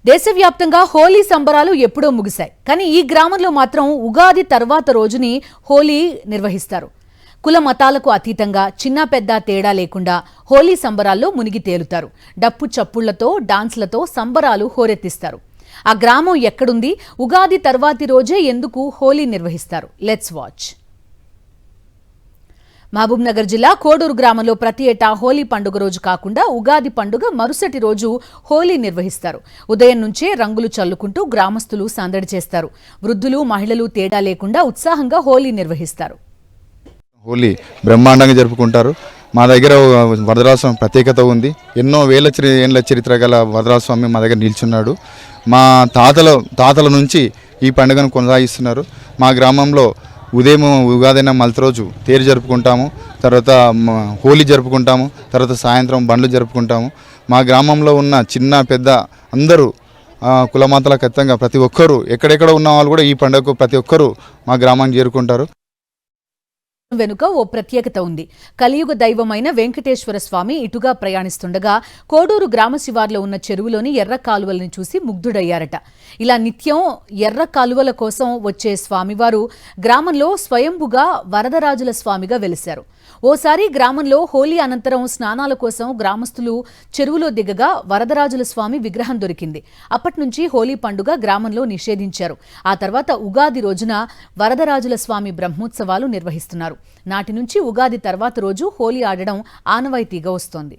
దేశవ్యాప్తంగా హోలీ సంబరాలు ఎప్పుడో ముగిశాయి. కానీ ఈ గ్రామంలో మాత్రం ఉగాది తర్వాత రోజుని హోలీ నిర్వహిస్తారు. కుల మతాలకు అతీతంగా చిన్న పెద్ద తేడా లేకుండా హోలీ సంబరాల్లో మునిగి తేలుతారు. డప్పు చప్పుళ్లతో డాన్స్లతో సంబరాలు హోరెత్తిస్తారు. ఆ గ్రామం ఎక్కడుంది? ఉగాది తర్వాతి రోజే ఎందుకు హోలీ నిర్వహిస్తారు? Let's watch. మహబూబ్ నగర్ జిల్లా కోడూరు గ్రామంలో ప్రతి ఏటా హోలీ పండుగ రోజు కాకుండా ఉగాది పండుగ మరుసటి రోజు హోలీ నిర్వహిస్తారు. ఉదయం నుంచే రంగులు చల్లుకుంటూ గ్రామస్తులు సందడి చేస్తారు. వృద్ధులు మహిళలు తేడా లేకుండా ఉత్సాహంగా హోలీ నిర్వహిస్తారు. హోలీ బ్రహ్మాండంగా జరుపుకుంటారు. మా దగ్గర వరదరాజస్వామి ప్రత్యేకత ఉంది. ఎన్నో ఏళ్ల చరిత్ర గల వరదరాజస్వామి మా దగ్గర నిల్చున్నాడు. మా తాతల నుంచి ఈ పండుగను కొనసాగిస్తున్నారు. మా గ్రామంలో ఉదయం ఉగాదైన మలత రోజు తేరు జరుపుకుంటాము, తర్వాత హోలీ జరుపుకుంటాము, తర్వాత సాయంత్రం బండ్లు జరుపుకుంటాము. మా గ్రామంలో ఉన్న చిన్న పెద్ద అందరూ కులమతాలకు ఖచ్చితంగా ప్రతి ఒక్కరూ ఎక్కడెక్కడ ఉన్న వాళ్ళు కూడా ఈ పండుగకు ప్రతి ఒక్కరూ మా గ్రామానికి చేరుకుంటారు. వెనుక ఓ ప్రత్యేకత ఉంది. కలియుగ దైవమైన వెంకటేశ్వర స్వామి ఇటుగా ప్రయాణిస్తుండగా కోడూరు గ్రామ శివార్లో ఉన్న చెరువులోని ఎర్ర కాలువలను చూసి ముగ్ధుడయ్యారట. ఇలా నిత్యం ఎర్ర కాలువల కోసం వచ్చే స్వామివారు గ్రామంలో స్వయంభుగా వరదరాజుల స్వామిగా వెలిశారు. ఓసారి గ్రామంలో హోలీ అనంతరం స్నానాల కోసం గ్రామస్తులు చెరువులో దిగగా వరదరాజుల స్వామి విగ్రహం దొరికింది. అప్పటి నుంచి హోలీ పండుగ గ్రామంలో నిషేధించారు. ఆ తర్వాత ఉగాది రోజున వరదరాజుల స్వామి బ్రహ్మోత్సవాలు నిర్వహిస్తున్నారు. నాటి నుంచి ఉగాది తర్వాత రోజు హోలీ ఆడడం ఆనవాయితీగా వస్తోంది.